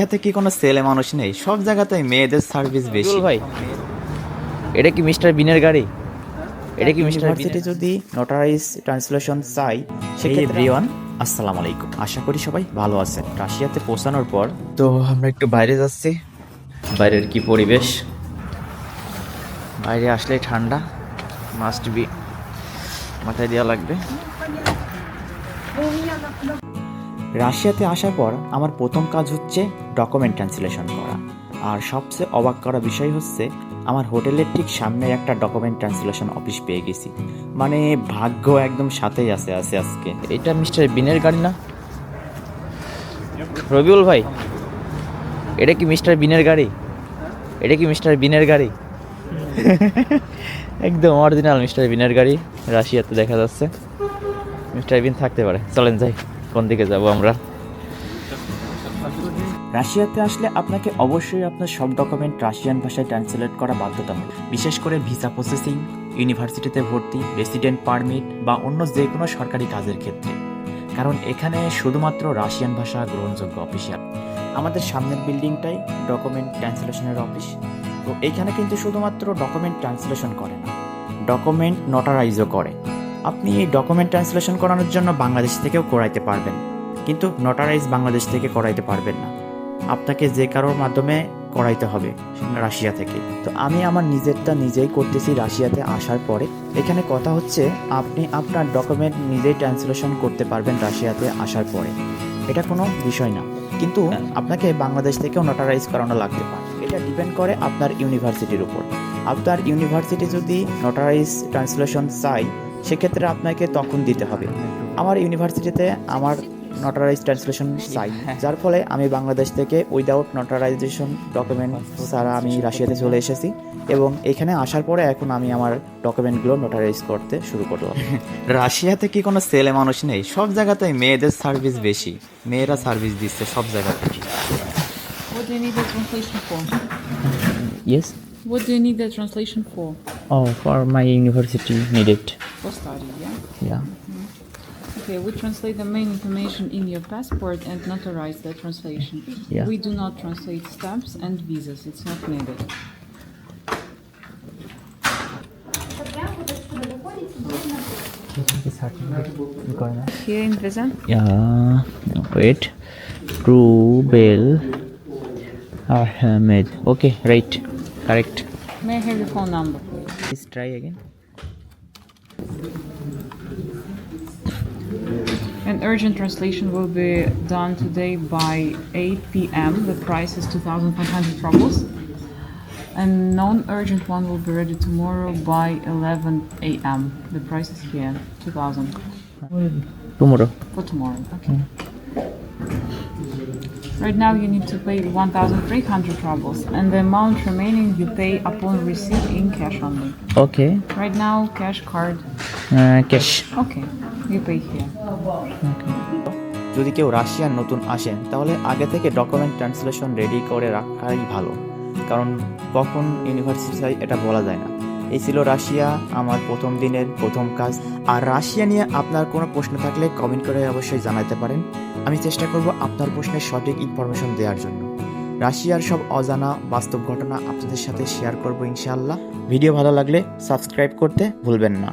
এতে কি কোনো ছেলে মানুষ নেই? সব জায়গাতেই মেয়েদের সার্ভিস বেশি। ভাই, এটা কি মিস্টার বিনের গাড়ি? এটা কি মিস্টার ইউনিভার্সিটি যদি নোটারাইজ ট্রান্সলেশন চাই সেক্ষেত্রে এভরিওয়ান আসসালামু আলাইকুম। আশা করি সবাই ভালো আছেন। রাশিয়াতে পৌঁছানোর পর তো আমরা একটু বাইরে যাচ্ছি। বাইরের কি পরিবেশ, বাইরে আসলেই ঠান্ডা, মাস্ট বি মাথায় দেওয়া লাগবে। রাশিয়াতে আসার পর আমার প্রথম কাজ হচ্ছে ডকুমেন্ট ট্রান্সলেশন করা। আর সবচেয়ে অবাক করা বিষয় হচ্ছে আমার হোটেলের ঠিক সামনে একটা ডকুমেন্ট ট্রান্সলেশন অফিস পেয়ে গেছি। মানে ভাগ্য একদম সাথেই আছে আজকে। এটা মিস্টার বিনের গাড়ি না? রবিউল ভাই, এটা কি মিস্টার বিনের গাড়ি? এটা কি মিস্টার বিনের গাড়ি? একদম অরিজিনাল মিস্টার বিনের গাড়ি রাশিয়াতে দেখা যাচ্ছে। মিস্টার বিন থাকতে পারে। চলেন যাই, কোন দিকে যাব আমরা? রাশিয়াতে আসলে আপনাকে অবশ্যই আপনার সব ডকুমেন্ট রাশিয়ান ভাষায় ট্রান্সলেট করা বাধ্যতামূলক, বিশেষ করে ভিসা প্রসেসিং, ইউনিভার্সিটিতে ভর্তি, রেসিডেন্ট পারমিট বা অন্য যে কোনো সরকারি কাজের ক্ষেত্রে, কারণ এখানে শুধুমাত্র রাশিয়ান ভাষা গ্রহণযোগ্য অফিসিয়াল। আমাদের সামনের বিল্ডিংটাই ডকুমেন্ট ট্রান্সলেশনের অফিস। তো এখানে কিন্তু শুধুমাত্র ডকুমেন্ট ট্রান্সলেশন করে না, ডকুমেন্ট নোটারাইজও করে। আপনি এই ডকুমেন্ট ট্রান্সলেশন করানোর জন্য বাংলাদেশ থেকেও করাইতে পারবেন, কিন্তু নোটারাইজ বাংলাদেশ থেকে করাইতে পারবেন না, আপনাকে যে কারোর মাধ্যমে করাইতে হবে রাশিয়া থেকে। তো আমি আমার নিজেরটা নিজেই করতেছি রাশিয়াতে আসার পরে। এখানে কথা হচ্ছে আপনি আপনার ডকুমেন্ট নিজেই ট্রান্সলেশন করতে পারবেন রাশিয়াতে আসার পরে, এটা কোনো বিষয় না। কিন্তু আপনাকে বাংলাদেশ থেকেও নোটারাইজ করানো লাগতে পারে। এটা ডিপেন্ড করে আপনার ইউনিভার্সিটির উপর। আপনার ইউনিভার্সিটি যদি নোটারাইজ ট্রান্সলেশন চাই সেক্ষেত্রে আপনাকে তখন দিতে হবে। আমার ইউনিভার্সিটিতে আমার নোটারাইজ ট্রান্সলেশন চাই, যার ফলে আমি বাংলাদেশ থেকে উইদাউট নোটারাইজেশন ডকুমেন্ট ছাড়া আমি রাশিয়াতে চলে এসেছি এবং এখানে আসার পরে এখন আমি আমার ডকুমেন্টগুলো নোটারাইজ করতে শুরু করলাম। রাশিয়াতে কি কোনো ছেলে মানুষ নেই? সব জায়গাতেই মেয়েদের সার্ভিস বেশি, মেয়েরা সার্ভিস দিচ্ছে সব জায়গাতে। What do you need the translation for? Yes. What do you need the translation for? Oh, for my university needed. For study, yeah? Yeah. Okay, we translate the main information in your passport and notarize the translation. Yeah. We do not translate stamps and visas, it's not needed. Here in visa? Yeah, wait. Rubel Ahmed. Okay, right. Correct. May I have your phone number, please? Please try again. An urgent translation will be done today by 8 p.m. The price is 2,500 rubles. And non-urgent one will be ready tomorrow by 11 a.m. The price is here, 2,000 Tomorrow. for tomorrow. Okay. Right now you need to pay 1,300 rubles, and the amount remaining you pay upon receipt in cash only. Okay. Right now, cash card. Cash. Okay, you pay here. যদি কেউ রাশিয়ার নতুন আসেন তাহলে আগে থেকে document translation ready করে রাখাই ভালো, কারণ কখন ইউনিভার্সিটি চাই এটা বলা যায় না। এই ছিল রাশিয়া আমার প্রথম দিনের প্রথম কাজ। আর রাশিয়া নিয়ে আপনার কোনো প্রশ্ন থাকলে কমেন্ট করে অবশ্যই জানাতে পারেন, আমি চেষ্টা করব আপনার প্রশ্নের সঠিক ইনফরমেশন দেওয়ার জন্য। রাশিয়ার সব অজানা বাস্তব ঘটনা আপনাদের সাথে শেয়ার করব ইনশাআল্লাহ। ভিডিও ভালো লাগলে সাবস্ক্রাইব করতে ভুলবেন না।